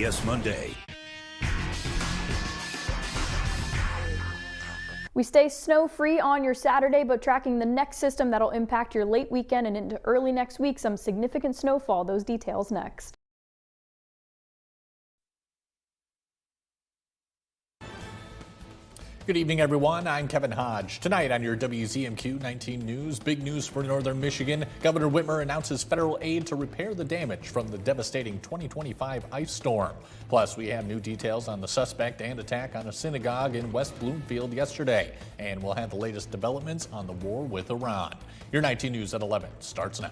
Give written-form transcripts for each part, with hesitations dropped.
CBS Monday. We stay snow-free on your Saturday, but tracking the next system that'll impact your late weekend and into early next week. Some significant snowfall. Those details next. Good evening, everyone. I'm Kevin Hodge. Tonight on your WZMQ 19 News, big news for northern Michigan. Governor Whitmer announces federal aid to repair the damage from the devastating 2025 ice storm. Plus, we have new details on the suspect and attack on a synagogue in West Bloomfield yesterday. And we'll have the latest developments on the war with Iran. Your 19 News at 11 starts now.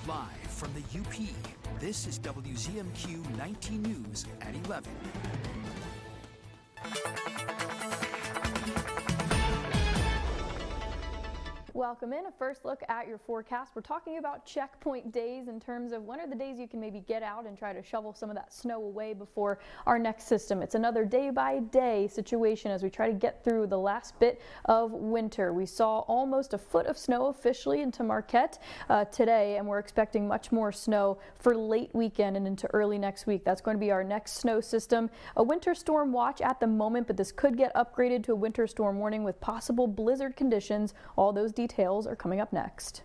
Live from the UP, this is WZMQ 19 News at 11. Welcome in. A first look at your forecast. We're talking about checkpoint days in terms of when are the days you can maybe get out and try to shovel some of that snow away before our next system. It's another day-by-day situation as we try to get through the last bit of winter. We saw almost a foot of snow officially into Marquette today, and we're expecting much more snow for late weekend and into early next week. That's going to be our next snow system. A winter storm watch at the moment, but this could get upgraded to a winter storm warning with possible blizzard conditions. All those details are coming up next.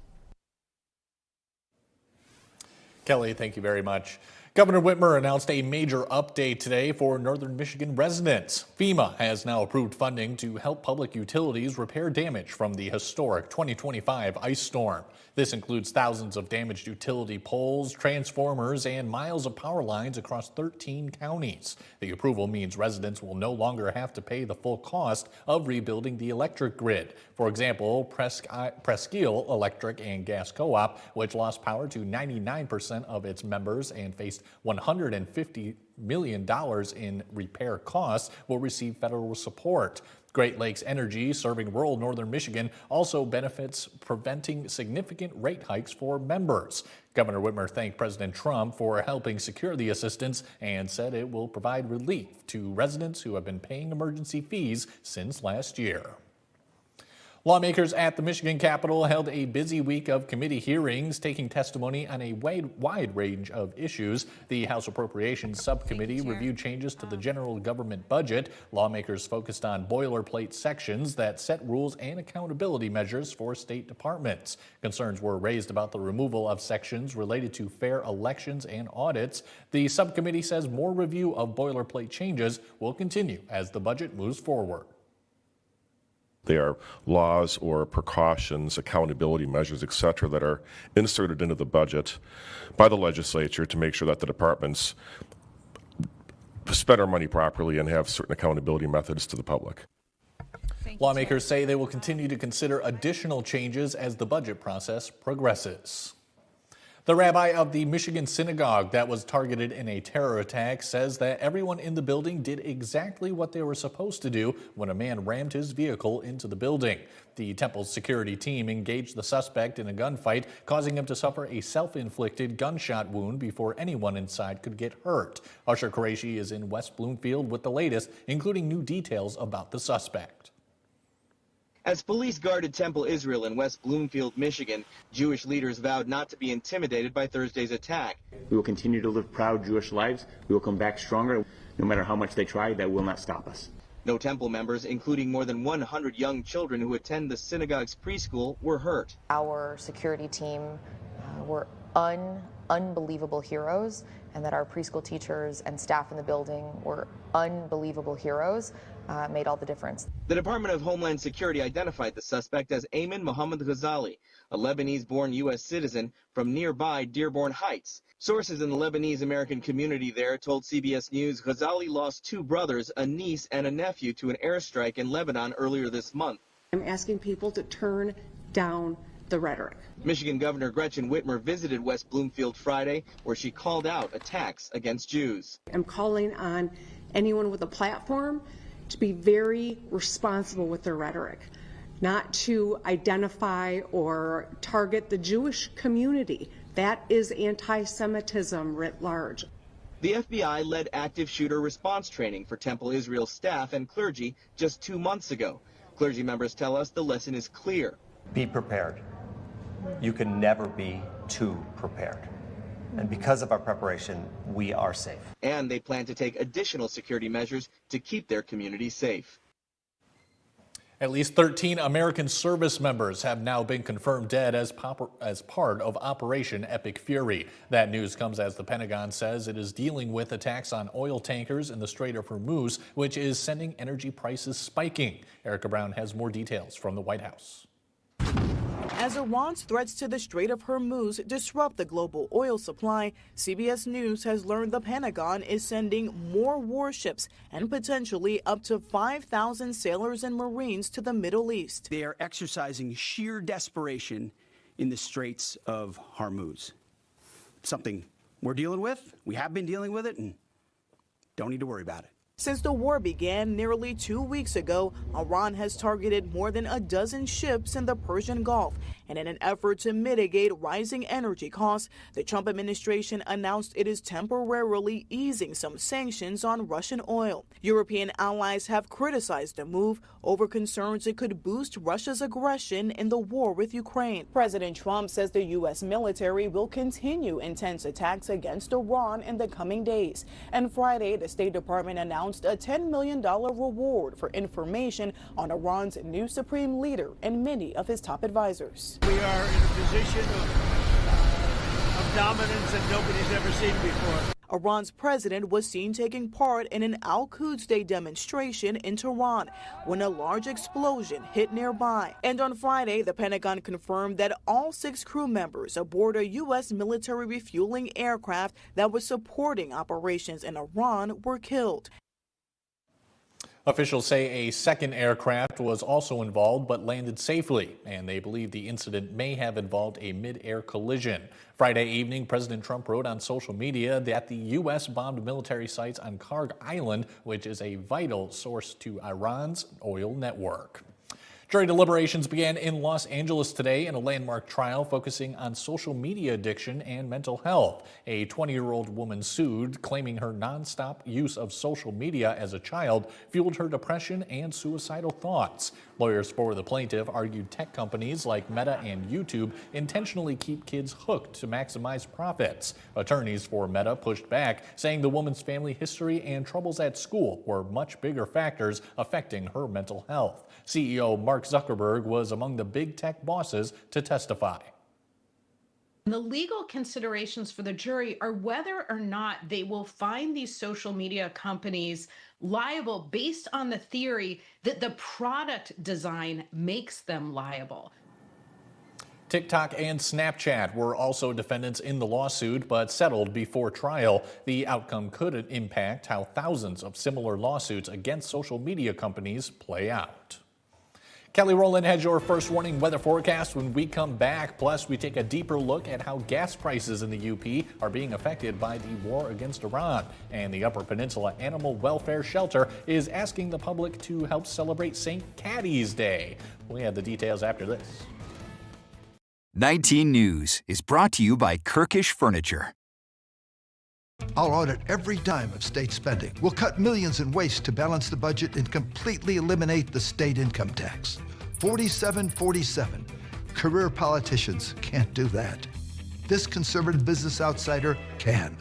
Kelly, thank you very much. Governor Whitmer announced a major update today for northern Michigan residents. FEMA has now approved funding to help public utilities repair damage from the historic 2025 ice storm. This includes thousands of damaged utility poles, transformers, and miles of power lines across 13 counties. The approval means residents will no longer have to pay the full cost of rebuilding the electric grid. For example, Presqu'île Electric and Gas Co-op, which lost power to 99% of its members and faced $150 million in repair costs, will receive federal support. Great Lakes Energy, serving rural northern Michigan, also benefits preventing significant rate hikes for members. Governor Whitmer thanked President Trump for helping secure the assistance and said it will provide relief to residents who have been paying emergency fees since last year. Lawmakers at the Michigan Capitol held a busy week of committee hearings, taking testimony on a wide range of issues. The House Appropriations Subcommittee reviewed changes to the general government budget. Lawmakers focused on boilerplate sections that set rules and accountability measures for state departments. Concerns were raised about the removal of sections related to fair elections and audits. The subcommittee says more review of boilerplate changes will continue as the budget moves forward. They are laws or precautions, accountability measures, et cetera, that are inserted into the budget by the legislature to make sure that the departments spend our money properly and have certain accountability methods to the public. Lawmakers say they will continue to consider additional changes as the budget process progresses. The rabbi of the Michigan synagogue that was targeted in a terror attack says that everyone in the building did exactly what they were supposed to do when a man rammed his vehicle into the building. The temple's security team engaged the suspect in a gunfight, causing him to suffer a self-inflicted gunshot wound before anyone inside could get hurt. Usher Qureshi is in West Bloomfield with the latest, including new details about the suspect. As police guarded Temple Israel in West Bloomfield, Michigan, Jewish leaders vowed not to be intimidated by Thursday's attack. We will continue to live proud Jewish lives. We will come back stronger. No matter how much they try, that will not stop us. No Temple members, including more than 100 young children who attend the synagogue's preschool, were hurt. Our security team were unbelievable heroes, and that our preschool teachers and staff in the building were unbelievable heroes. Made all the difference. The Department of Homeland Security identified the suspect as Ayman Mohammed Ghazali, a Lebanese-born U.S. citizen from nearby Dearborn Heights. Sources in the Lebanese-American community there told CBS News Ghazali lost two brothers, a niece and a nephew, to an airstrike in Lebanon earlier this month. I'm asking people to turn down the rhetoric. Michigan Governor Gretchen Whitmer visited West Bloomfield Friday, where she called out attacks against Jews. I'm calling on anyone with a platform to be very responsible with their rhetoric, not to identify or target the Jewish community. That is anti-Semitism writ large. The FBI led active shooter response training for Temple Israel staff and clergy just 2 months ago. Clergy members tell us the lesson is clear. Be prepared. You can never be too prepared. And because of our preparation, we are safe. And they plan to take additional security measures to keep their community safe. At least 13 American service members have now been confirmed dead as part of Operation Epic Fury. That news comes as the Pentagon says it is dealing with attacks on oil tankers in the Strait of Hormuz, which is sending energy prices spiking. Erica Brown has more details from the White House. As Iran's threats to the Strait of Hormuz disrupt the global oil supply, CBS News has learned the Pentagon is sending more warships and potentially up to 5,000 sailors and Marines to the Middle East. They are exercising sheer desperation in the Straits of Hormuz. Something we're dealing with, we have been dealing with it, and don't need to worry about it. Since the war began nearly 2 weeks ago, Iran has targeted more than a dozen ships in the Persian Gulf. And in an effort to mitigate rising energy costs, the Trump administration announced it is temporarily easing some sanctions on Russian oil. European allies have criticized the move over concerns it could boost Russia's aggression in the war with Ukraine. President Trump says the U.S. military will continue intense attacks against Iran in the coming days. And Friday, the State Department announced a $10 million reward for information on Iran's new supreme leader and many of his top advisors. We are in a position of dominance that nobody's ever seen before. Iran's president was seen taking part in an Al-Quds Day demonstration in Tehran when a large explosion hit nearby. And on Friday, the Pentagon confirmed that all 6 crew members aboard a U.S. military refueling aircraft that was supporting operations in Iran were killed. Officials say a second aircraft was also involved but landed safely, and they believe the incident may have involved a mid-air collision. Friday evening, President Trump wrote on social media that the U.S. bombed military sites on Karg Island, which is a vital source to Iran's oil network. Jury deliberations began in Los Angeles today in a landmark trial focusing on social media addiction and mental health. A 20-year-old woman sued, claiming her nonstop use of social media as a child fueled her depression and suicidal thoughts. Lawyers for the plaintiff argued tech companies like Meta and YouTube intentionally keep kids hooked to maximize profits. Attorneys for Meta pushed back, saying the woman's family history and troubles at school were much bigger factors affecting her mental health. CEO Mark Zuckerberg was among the big tech bosses to testify. The legal considerations for the jury are whether or not they will find these social media companies liable based on the theory that the product design makes them liable. TikTok and Snapchat were also defendants in the lawsuit, but settled before trial. The outcome could impact how thousands of similar lawsuits against social media companies play out. Kelly Rowland has your first warning weather forecast when we come back. Plus, we take a deeper look at how gas prices in the UP are being affected by the war against Iran. And the Upper Peninsula Animal Welfare Shelter is asking the public to help celebrate St. Caddy's Day. We have the details after this. 19 News is brought to you by Kirkish Furniture. I'll audit every dime of state spending. We'll cut millions in waste to balance the budget and completely eliminate the state income tax. 47-47. Career politicians can't do that. This conservative business outsider can.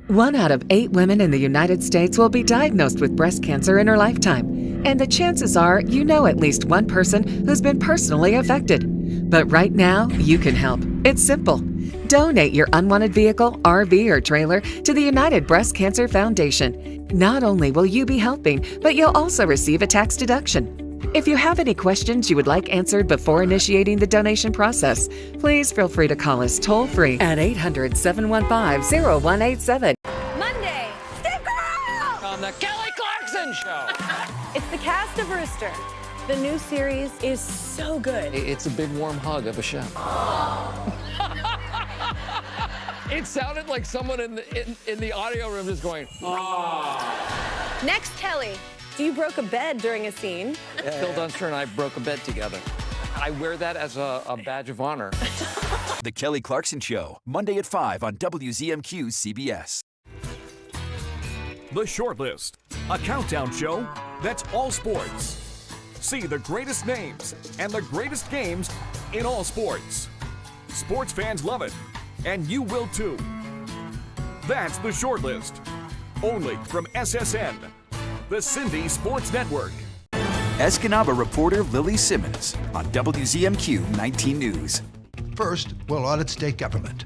1 out of 8 women in the United States will be diagnosed with breast cancer in her lifetime. And the chances are you know at least one person who's been personally affected. But right now, you can help. It's simple. Donate your unwanted vehicle, RV, or trailer to the United Breast Cancer Foundation. Not only will you be helping, but you'll also receive a tax deduction. If you have any questions you would like answered before initiating the donation process, please feel free to call us toll-free at 800-715-0187. Monday, Steve Carell! On the Kelly Clarkson Show. It's the cast of Rooster. The new series is so good. It's a big warm hug of a show. It sounded like someone in the audio room is going, oh. Next, Kelly, do you broke a bed during a scene? Phil Dunster and I broke a bed together. I wear that as a badge of honor. The Kelly Clarkson Show, Monday at 5 on WZMQ CBS. The Shortlist, a countdown show that's all sports. See the greatest names and the greatest games in all sports. Sports fans love it, and you will too. That's the short list. Only from SSN, the Cindy Sports Network. Escanaba reporter Lily Simmons on WZMQ 19 News. First, we'll audit state government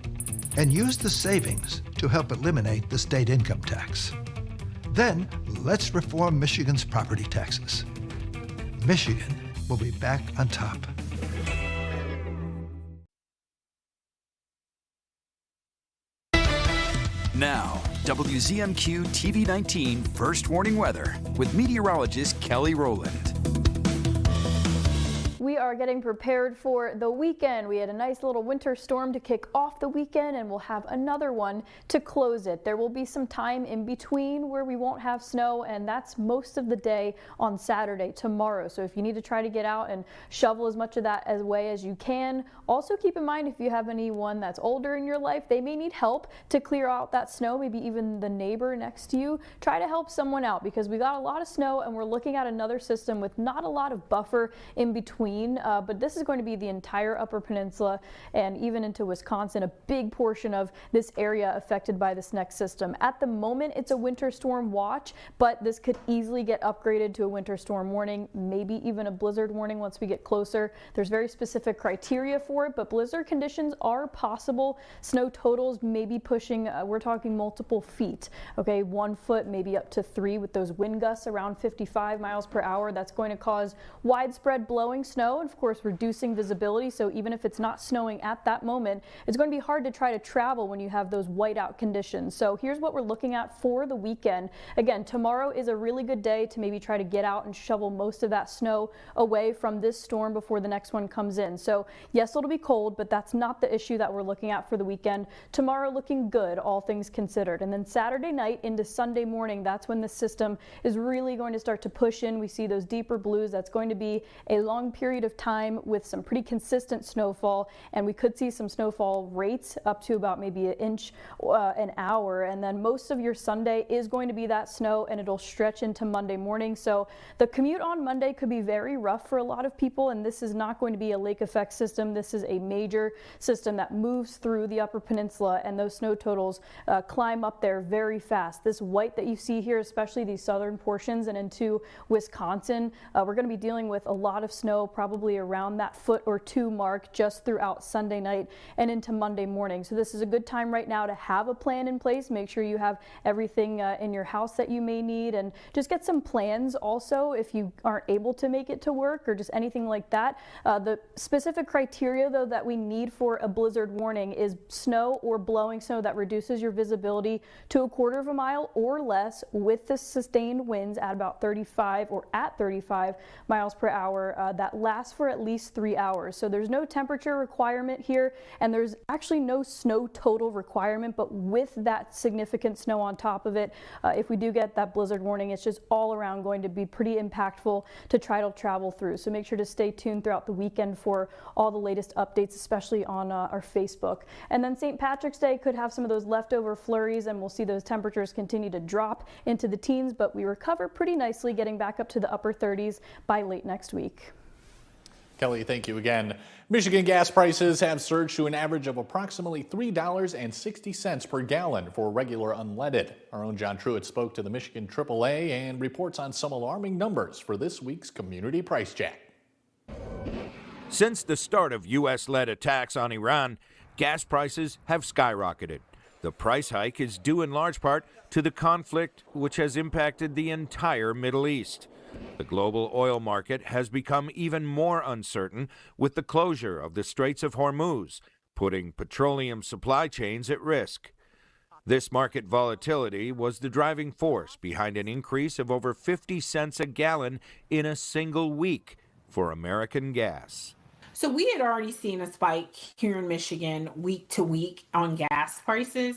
and use the savings to help eliminate the state income tax. Then, let's reform Michigan's property taxes. Michigan will be back on top. Now, WZMQ TV 19 First Warning Weather with meteorologist Kelly Rowland. We are getting prepared for the weekend. We had a nice little winter storm to kick off the weekend, and we'll have another one to close it. There will be some time in between where we won't have snow, and that's most of the day on Saturday, tomorrow. So if you need to try to get out and shovel as much of that away as you can, also keep in mind if you have anyone that's older in your life, they may need help to clear out that snow, maybe even the neighbor next to you. Try to help someone out because we got a lot of snow and we're looking at another system with not a lot of buffer in between. But this is going to be the entire Upper Peninsula and even into Wisconsin, a big portion of this area affected by this next system. At the moment, it's a winter storm watch, but this could easily get upgraded to a winter storm warning, maybe even a blizzard warning once we get closer. There's very specific criteria for it, but blizzard conditions are possible. Snow totals may be pushing, we're talking multiple feet, okay, 1 foot, maybe up to 3 with those wind gusts around 55 miles per hour. That's going to cause widespread blowing snow and of course reducing visibility. So even if it's not snowing at that moment, it's going to be hard to try to travel when you have those whiteout conditions. So here's what we're looking at for the weekend. Again, tomorrow is a really good day to maybe try to get out and shovel most of that snow away from this storm before the next one comes in. So yes, it'll be cold, but that's not the issue that we're looking at for the weekend. Tomorrow looking good, all things considered. And then Saturday night into Sunday morning, that's when the system is really going to start to push in. We see those deeper blues. That's going to be a long period of time with some pretty consistent snowfall, and we could see some snowfall rates up to about maybe an inch an hour. And then most of your Sunday is going to be that snow, and it'll stretch into Monday morning. So the commute on Monday could be very rough for a lot of people, and this is not going to be a lake effect system. This is a major system that moves through the Upper Peninsula, and those snow totals climb up there very fast. This white that you see here, especially these southern portions and into Wisconsin, we're going to be dealing with a lot of snow, probably around that foot or 2 mark just throughout Sunday night and into Monday morning. So this is a good time right now to have a plan in place. Make sure you have everything in your house that you may need, and just get some plans also if you aren't able to make it to work or just anything like that. The specific criteria though that we need for a blizzard warning is snow or blowing snow that reduces your visibility to 1/4 mile or less with the sustained winds at about 35 or at 35 miles per hour that lasts for at least 3 hours. So there's no temperature requirement here, and there's actually no snow total requirement, but with that significant snow on top of it, if we do get that blizzard warning, it's just all around going to be pretty impactful to try to travel through. So make sure to stay tuned throughout the weekend for all the latest updates, especially on our Facebook. And then St. Patrick's Day could have some of those leftover flurries, and we'll see those temperatures continue to drop into the teens, but we recover pretty nicely, getting back up to the upper 30s by late next week. Kelly, thank you again. Michigan gas prices have surged to an average of approximately $3.60 per gallon for regular unleaded. Our own John Truitt spoke to the Michigan AAA and reports on some alarming numbers for this week's Community Price Check. Since the start of U.S.-led attacks on Iran, gas prices have skyrocketed. The price hike is due in large part to the conflict which has impacted the entire Middle East. The global oil market has become even more uncertain with the closure of the Straits of Hormuz, putting petroleum supply chains at risk. This market volatility was the driving force behind an increase of over 50 cents a gallon in a single week for American gas. So we had already seen a spike here in Michigan week to week on gas prices.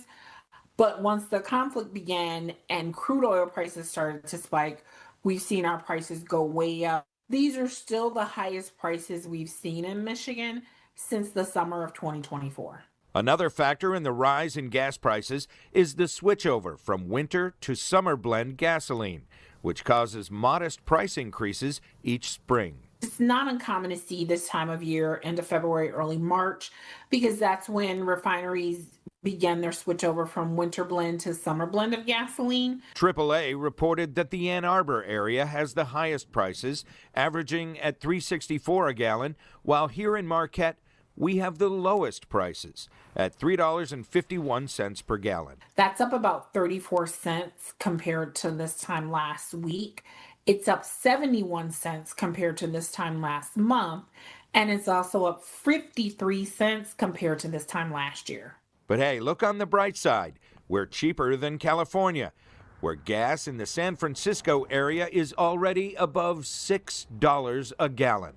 But once the conflict began and crude oil prices started to spike, we've seen our prices go way up. These are still the highest prices we've seen in Michigan since the summer of 2024. Another factor in the rise in gas prices is the switchover from winter to summer blend gasoline, which causes modest price increases each spring. It's not uncommon to see this time of year, end of February, early March, because that's when refineries begin their switch over from winter blend to summer blend of gasoline. AAA reported that the Ann Arbor area has the highest prices, averaging at $3.64 a gallon, while here in Marquette, we have the lowest prices at $3.51 per gallon. That's up about 34 cents compared to this time last week. It's up 71 cents compared to this time last month, and it's also up 53 cents compared to this time last year. But hey, look on the bright side. We're cheaper than California, where gas in the San Francisco area is already above $6 a gallon.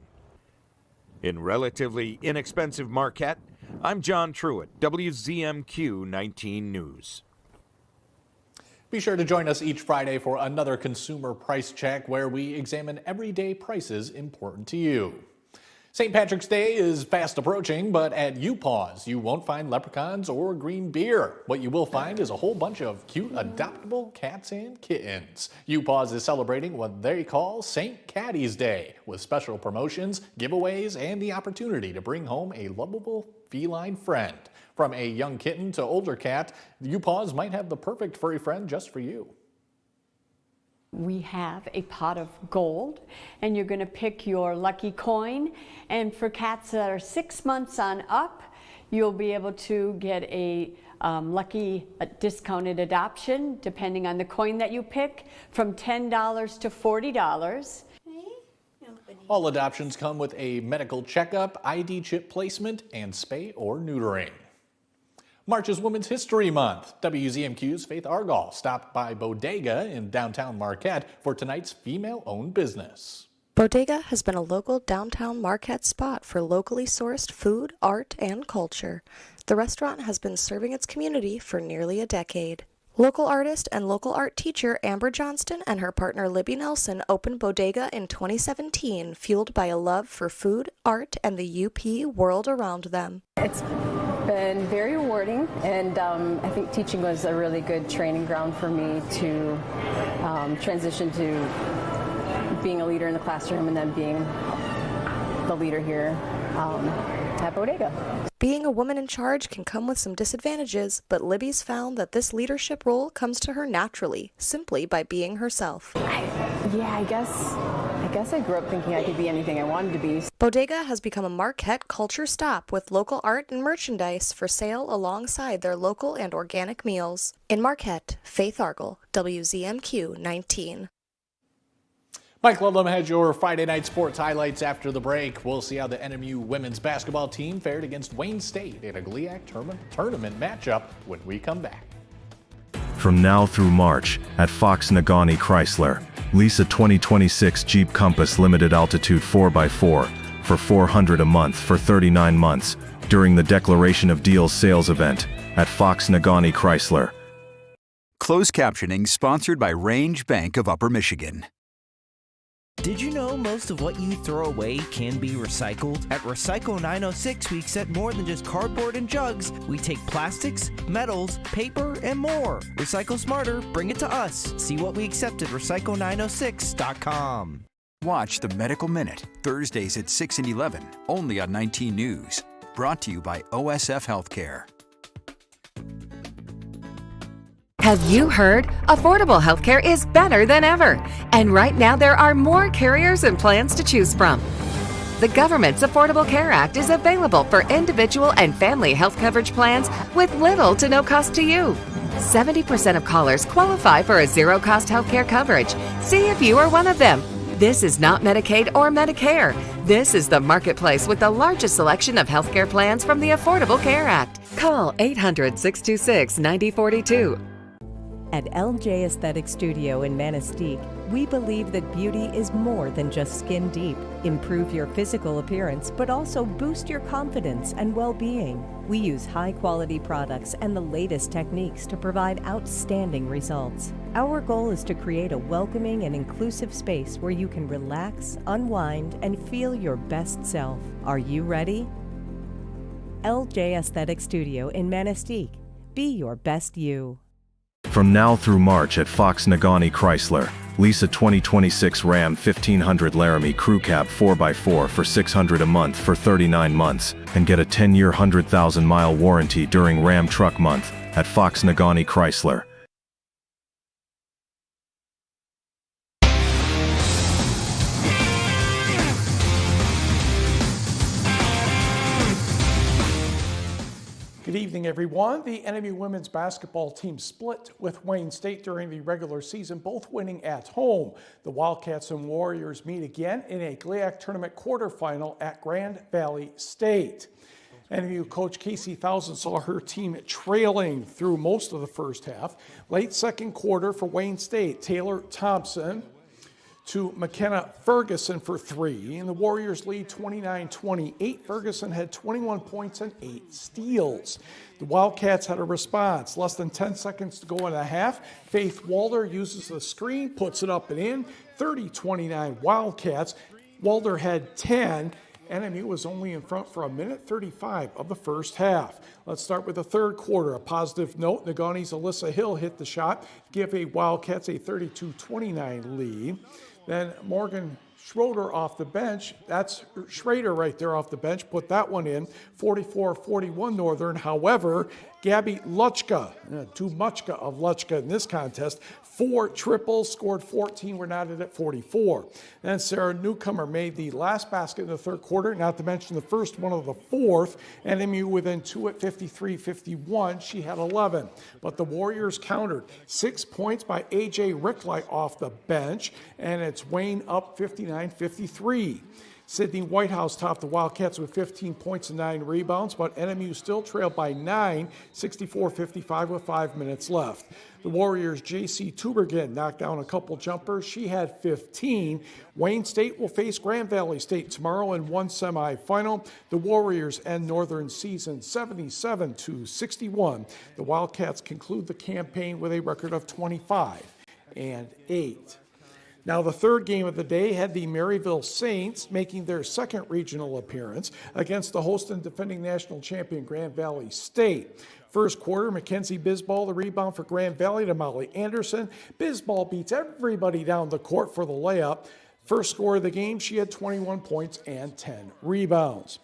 In relatively inexpensive Marquette, I'm John Truitt, WZMQ 19 News. Be sure to join us each Friday for another Consumer Price Check, where we examine everyday prices important to you. St. Patrick's Day is fast approaching, but at UPaws, you won't find leprechauns or green beer. What you will find is a whole bunch of cute, adoptable cats and kittens. UPaws is celebrating what they call St. Caddy's Day, with special promotions, giveaways, and the opportunity to bring home a lovable feline friend. From a young kitten to older cat, UPaws might have the perfect furry friend just for you. We have a pot of gold, and you're going to pick your lucky coin. And for cats that are 6 months on up, you'll be able to get a lucky discounted adoption, depending on the coin that you pick, from $10 to $40. All adoptions come with a medical checkup, ID chip placement, and spay or neutering. March is Women's History Month. WZMQ's Faith Argall stopped by Bodega in downtown Marquette for tonight's female-owned business. Bodega has been a local downtown Marquette spot for locally sourced food, art, and culture. The restaurant has been serving its community for nearly a decade. Local artist and local art teacher Amber Johnston and her partner Libby Nelson opened Bodega in 2017, fueled by a love for food, art, and the UP world around them. It's been very rewarding, and I think teaching was a really good training ground for me to transition to being a leader in the classroom and then being the leader here at Bodega. Being a woman in charge can come with some disadvantages, but Libby's found that this leadership role comes to her naturally, simply by being herself. I guess I grew up thinking I could be anything I wanted to be. Bodega has become a Marquette culture stop with local art and merchandise for sale alongside their local and organic meals. In Marquette, Faith Argall, WZMQ 19. Mike Ludlam has your Friday night sports highlights after the break. We'll see how the NMU women's basketball team fared against Wayne State in a GLIAC tournament matchup when we come back. From now through March, at Fox Nagani Chrysler, lease a 2026 Jeep Compass limited altitude 4x4 for $400 a month for 39 months during the Declaration of Deals sales event at Fox Nagani Chrysler. Closed captioning sponsored by Range Bank of Upper Michigan. Did you know most of what you throw away can be recycled? At Recycle 906, we accept more than just cardboard and jugs. We take plastics, metals, paper, and more. Recycle smarter, bring it to us. See what we accept at recycle906.com. Watch the Medical Minute, Thursdays at 6 and 11, only on 19 News. Brought to you by OSF Healthcare. Have you heard? Affordable healthcare is better than ever. And right now there are more carriers and plans to choose from. The government's Affordable Care Act is available for individual and family health coverage plans with little to no cost to you. 70% of callers qualify for a zero-cost healthcare coverage. See if you are one of them. This is not Medicaid or Medicare. This is the marketplace with the largest selection of healthcare plans from the Affordable Care Act. Call 800-626-9042. At LJ Aesthetic Studio in Manistee, we believe that beauty is more than just skin deep. Improve your physical appearance, but also boost your confidence and well-being. We use high-quality products and the latest techniques to provide outstanding results. Our goal is to create a welcoming and inclusive space where you can relax, unwind, and feel your best self. Are you ready? LJ Aesthetic Studio in Manistee. Be your best you. From now through March at Fox Nagani Chrysler, lease a 2026 Ram 1500 Laramie Crew Cab 4x4 for $600 a month for 39 months, and get a 10-year 100,000-mile warranty during Ram Truck Month at Fox Nagani Chrysler. Good evening, everyone. The NMU women's basketball team split with Wayne State during the regular season, both winning at home. The Wildcats and Warriors meet again in a GLIAC tournament quarterfinal at Grand Valley State. NMU coach Casey Thousand saw her team trailing through most of the first half. Late second quarter for Wayne State, Taylor Thompson to McKenna Ferguson for three, and the Warriors lead 29-28. Ferguson had 21 points and 8 steals. The Wildcats had a response. Less than 10 seconds to go in a half. Faith Walder uses the screen, puts it up and in. 30-29 Wildcats. Walder had 10. NMU was only in front for a minute 35 of the first half. Let's start with the third quarter. A positive note, Nagani's Alyssa Hill hit the shot, give a Wildcats a 32-29 lead. Then Morgan Schroeder off the bench, that's Schrader right there off the bench, put that one in, 44-41 Northern. However, Gabby Luchka, too much of Luchka in this contest, 4 triples, scored 14, we're knotted at 44. Then Sarah Newcomer made the last basket in the third quarter, not to mention the first one of the fourth. NMU within 2 at 53-51, she had 11. But the Warriors countered. 6 points by A.J. Ricklight off the bench, and it's Wayne up 59-53. Sydney Whitehouse topped the Wildcats with 15 points and 9 rebounds, but NMU still trailed by 9, 64-55 with 5 minutes left. The Warriors' J.C. Tubergen knocked down a couple jumpers. She had 15. Wayne State will face Grand Valley State tomorrow in one semifinal. The Warriors end Northern season 77-61. The Wildcats conclude the campaign with a record of 25-8. Now, the third game of the day had the Maryville Saints making their second regional appearance against the host and defending national champion Grand Valley State. First quarter, Mackenzie Bisball, the rebound for Grand Valley to Molly Anderson. Bisball beats everybody down the court for the layup. First score of the game, she had 21 points and 10 rebounds.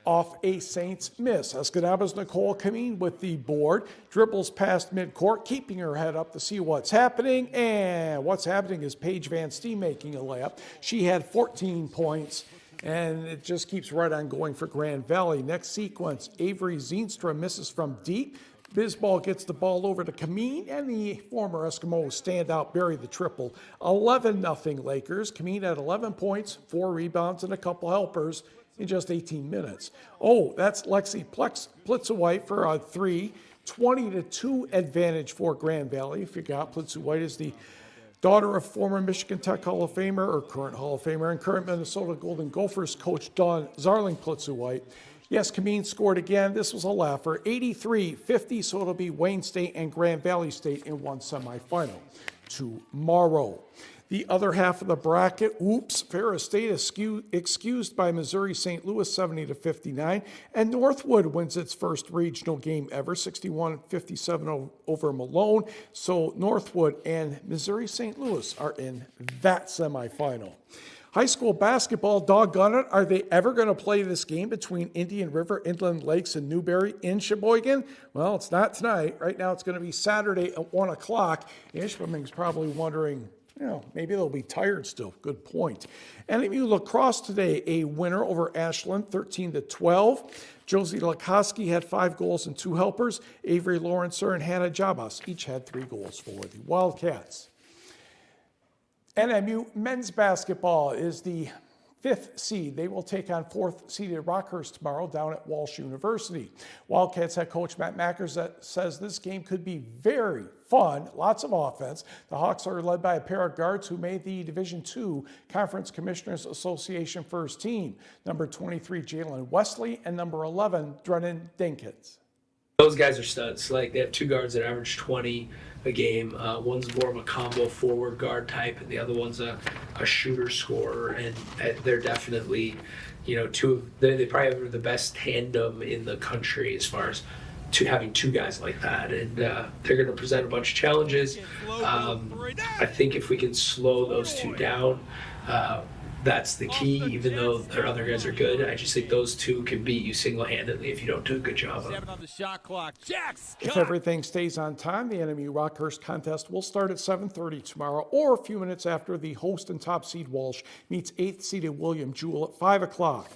Off a Saints miss, Escanabas Nicole Cameen with the board, dribbles past midcourt, keeping her head up to see what's happening, and what's happening is Paige Van Steen making a layup. She had 14 points, and it just keeps right on going for Grand Valley. Next sequence, Avery Zeenstra misses from deep. Bisball gets the ball over to Cameen, and the former Eskimo standout buried the triple. 11-0 Lakers. Cameen had 11 points, 4 rebounds, and a couple helpers in just 18 minutes. Oh, that's Lexi Plitzewhite for a 3. 20-2 advantage for Grand Valley. If you got, Plitzewhite is the daughter of former Michigan Tech Hall of Famer, or current Hall of Famer, and current Minnesota Golden Gophers coach Dawn Zarling Plitzewhite. Yes, Cameen scored again. This was a laugher. 83-50, so it'll be Wayne State and Grand Valley State in one semifinal tomorrow. The other half of the bracket, Ferris State excused by Missouri St. Louis 70-59, and Northwood wins its first regional game ever, 61-57 over Malone. So Northwood and Missouri St. Louis are in that semifinal. High school basketball, doggone it, are they ever going to play this game between Indian River, Inland Lakes, and Newberry in Sheboygan? Well, it's not tonight. Right now it's going to be Saturday at 1 o'clock. Ishpeming's probably wondering, maybe they'll be tired still. Good point. NMU lacrosse today, a winner over Ashland, 13-12. Josie Lakoski had 5 goals and 2 helpers. Avery Lawrencer and Hannah Jabas each had 3 goals for the Wildcats. NMU men's basketball is the 5th seed. They will take on 4th seeded Rockhurst tomorrow down at Walsh University. Wildcats head coach Matt Mackers says this game could be very fun, lots of offense. The Hawks are led by a pair of guards who made the Division II Conference Commissioners Association first team, number 23 Jalen Wesley and number 11 Drennan Dinkins. Those guys are studs. Like, they have 2 guards that average 20 a game. One's more of a combo forward guard type, and the other one's a shooter scorer. And they're definitely, they probably have the best tandem in the country as far as to having two guys like that, and they're going to present a bunch of challenges. I think if we can slow those two down, that's the key. Even though their other guys are good, I just think those two can beat you single-handedly if you don't do a good job of it. If everything stays on time, the NMU Rockhurst contest will start at 7:30 tomorrow, or a few minutes after the host and top seed Walsh meets 8th seeded William Jewell at 5 o'clock.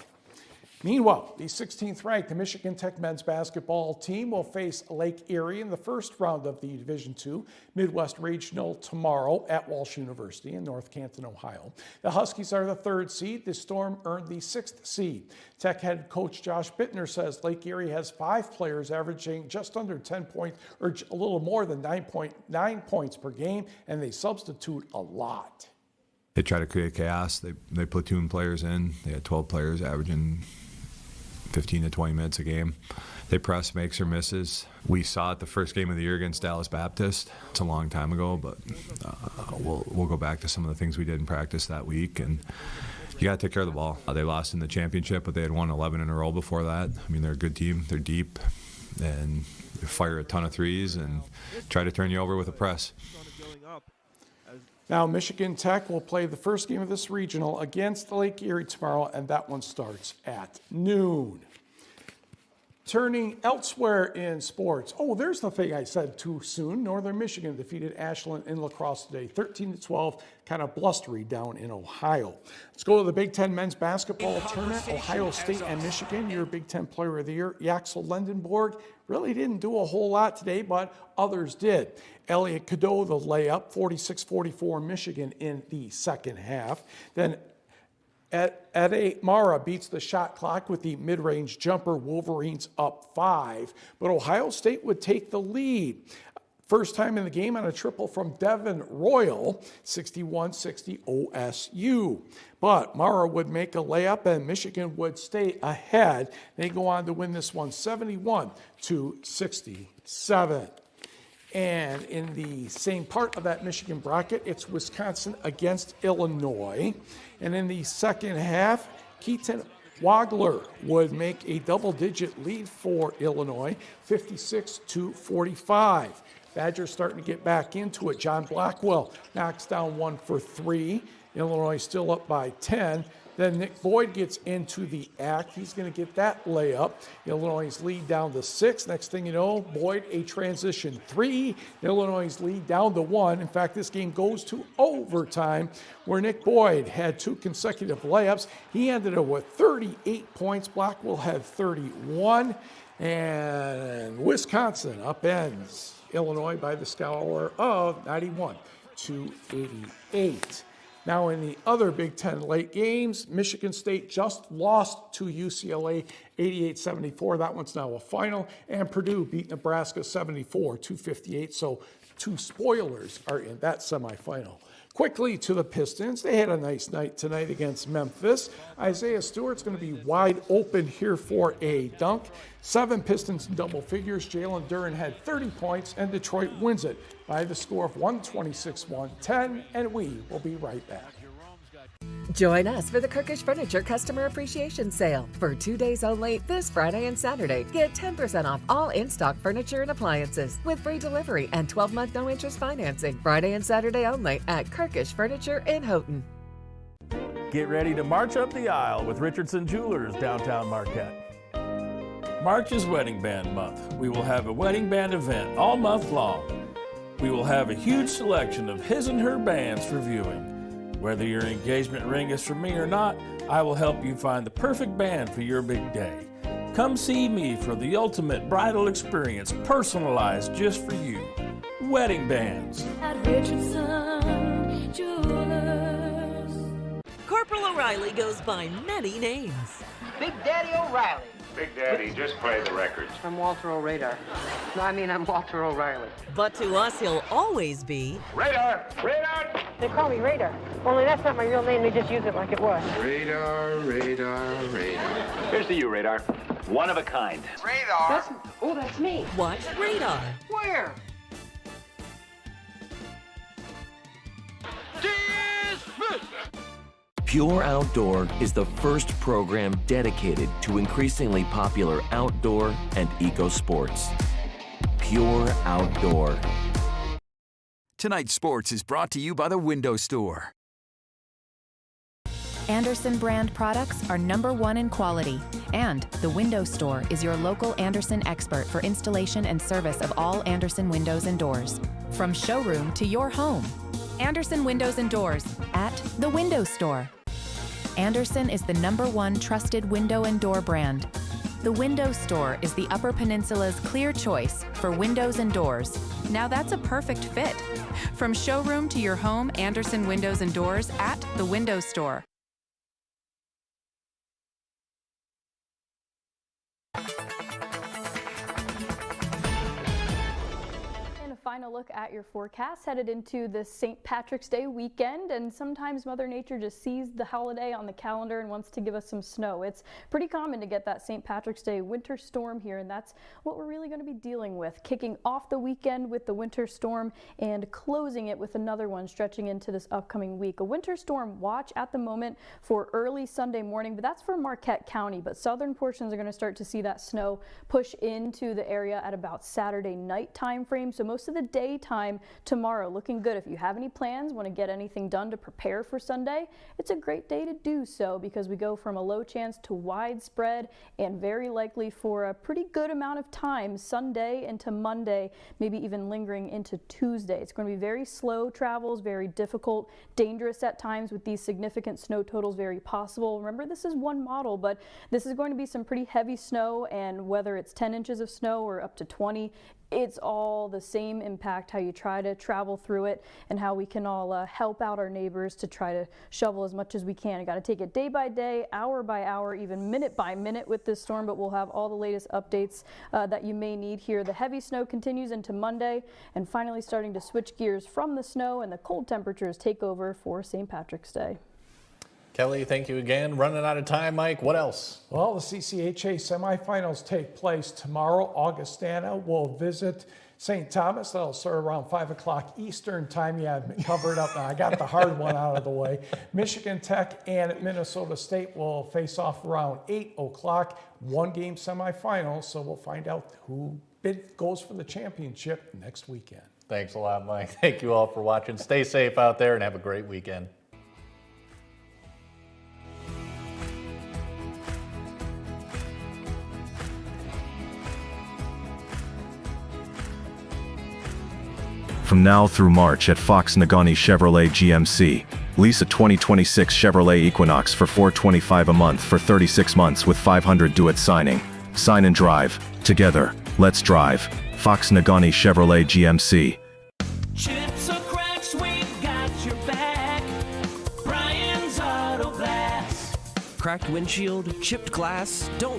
Meanwhile, the 16th ranked Michigan Tech men's basketball team will face Lake Erie in the first round of the Division II Midwest Regional tomorrow at Walsh University in North Canton, Ohio. The Huskies are the 3rd seed. The Storm earned the 6th seed. Tech head coach Josh Bittner says Lake Erie has 5 players averaging just under 10 points, or a little more than 9.9 points per game, and they substitute a lot. They try to create chaos. They platoon players in. They had 12 players averaging 15 to 20 minutes a game. They press makes or misses. We saw it the first game of the year against Dallas Baptist. It's a long time ago, but we'll go back to some of the things we did in practice that week. And you got to take care of the ball. They lost in the championship, but they had won 11 in a row before that. I mean, they're a good team. They're deep, and they fire a ton of threes and try to turn you over with a press. Now, Michigan Tech will play the first game of this regional against Lake Erie tomorrow, and that one starts at noon. Turning elsewhere in sports. Oh, there's the thing I said too soon. Northern Michigan defeated Ashland in lacrosse today, 13-12, kind of blustery down in Ohio. Let's go to the Big Ten men's basketball tournament. Ohio State and Michigan, your Big Ten Player of the Year, Yaxel Lendenborg, really didn't do a whole lot today, but others did. Elliot Cadeau, the layup, 46-44 Michigan in the second half. Then Ade Mara beats the shot clock with the mid-range jumper. Wolverines up 5, but Ohio State would take the lead. First time in the game on a triple from Devin Royal, 61-60 OSU. But Mara would make a layup and Michigan would stay ahead. They go on to win this one 71-67. And in the same part of that Michigan bracket, it's Wisconsin against Illinois. And in the second half, Keaton Wagler would make a double-digit lead for Illinois, 56-45. Badgers starting to get back into it. John Blackwell knocks down one for 3. Illinois still up by 10. Then Nick Boyd gets into the act. He's going to get that layup. Illinois' lead down to 6. Next thing you know, Boyd a transition 3. Illinois' lead down to 1. In fact, this game goes to overtime where Nick Boyd had 2 consecutive layups. He ended up with 38 points. Blackwell had 31. And Wisconsin upends Illinois by the score of 91-88. Now in the other Big Ten late games, Michigan State just lost to UCLA 88-74. That one's now a final. And Purdue beat Nebraska 74-58. So 2 spoilers are in that semifinal. Quickly to the Pistons. They had a nice night tonight against Memphis. Isaiah Stewart's going to be wide open here for a dunk. 7 Pistons in double figures. Jalen Duren had 30 points, and Detroit wins it by the score of 126-110, and we will be right back. Join us for the Kirkish Furniture Customer Appreciation Sale. For 2 days only, this Friday and Saturday, get 10% off all in-stock furniture and appliances with free delivery and 12-month no-interest financing. Friday and Saturday only at Kirkish Furniture in Houghton. Get ready to march up the aisle with Richardson Jewelers, downtown Marquette. March is Wedding Band Month. We will have a wedding band event all month long. We will have a huge selection of his and her bands for viewing. Whether your engagement ring is for me or not, I will help you find the perfect band for your big day. Come see me for the ultimate bridal experience, personalized just for you. Wedding bands. At Richardson Jewelers. Corporal O'Reilly goes by many names. Big Daddy O'Reilly. Big Daddy, just play the records. I'm Walter O'Radar. No, I'm Walter O'Reilly. But to us, he'll always be... Radar! Radar! They call me Radar. Only that's not my real name. They just use it like it was. Radar, radar, radar. Here's to you, Radar. One of a kind. Radar? That's me. What? Radar. Where? Pure Outdoor is the first program dedicated to increasingly popular outdoor and eco sports. Pure Outdoor. Tonight's sports is brought to you by the Window Store. Andersen brand products are #1 in quality, and the Window Store is your local Andersen expert for installation and service of all Andersen windows and doors. From showroom to your home, Andersen Windows and Doors at the Window Store. Andersen is the #1 trusted window and door brand. The Window Store is the Upper Peninsula's clear choice for windows and doors. Now that's a perfect fit. From showroom to your home, Andersen Windows and Doors at the Window Store. Final look at your forecast headed into the St. Patrick's Day weekend, and sometimes Mother Nature just sees the holiday on the calendar and wants to give us some snow. It's pretty common to get that St. Patrick's Day winter storm here, and that's what we're really going to be dealing with, kicking off the weekend with the winter storm and closing it with another one stretching into this upcoming week. A winter storm watch at the moment for early Sunday morning, but that's for Marquette County, but southern portions are going to start to see that snow push into the area at about Saturday night time frame, so most of the daytime tomorrow looking good. If you have any plans, want to get anything done to prepare for Sunday, it's a great day to do so because we go from a low chance to widespread and very likely for a pretty good amount of time Sunday into Monday, maybe even lingering into Tuesday. It's going to be very slow travels, very difficult, dangerous at times with these significant snow totals very possible. Remember, this is one model, but this is going to be some pretty heavy snow, and whether it's 10 inches of snow or up to 20, it's all the same impact, how you try to travel through it and how we can all help out our neighbors to try to shovel as much as we can. You got to take it day by day, hour by hour, even minute by minute with this storm, but we'll have all the latest updates that you may need here. The heavy snow continues into Monday and finally starting to switch gears from the snow, and the cold temperatures take over for St. Patrick's Day. Kelly, thank you again. Running out of time, Mike. What else? Well, the CCHA semifinals take place tomorrow. Augustana will visit St. Thomas. That'll start around 5 o'clock Eastern time. Yeah, I've covered up now. I got the hard one out of the way. Michigan Tech and Minnesota State will face off around 8 o'clock. One-game semifinals, so we'll find out who goes for the championship next weekend. Thanks a lot, Mike. Thank you all for watching. Stay safe out there and have a great weekend. From now through March at Fox Nagani Chevrolet GMC, lease a 2026 Chevrolet Equinox for $425 a month for 36 months with $500 due at signing. Sign and drive. Together, let's drive. Fox Nagani Chevrolet GMC. Chips or cracks, we got your back. Brian's Auto Glass. Cracked windshield, chipped glass, don't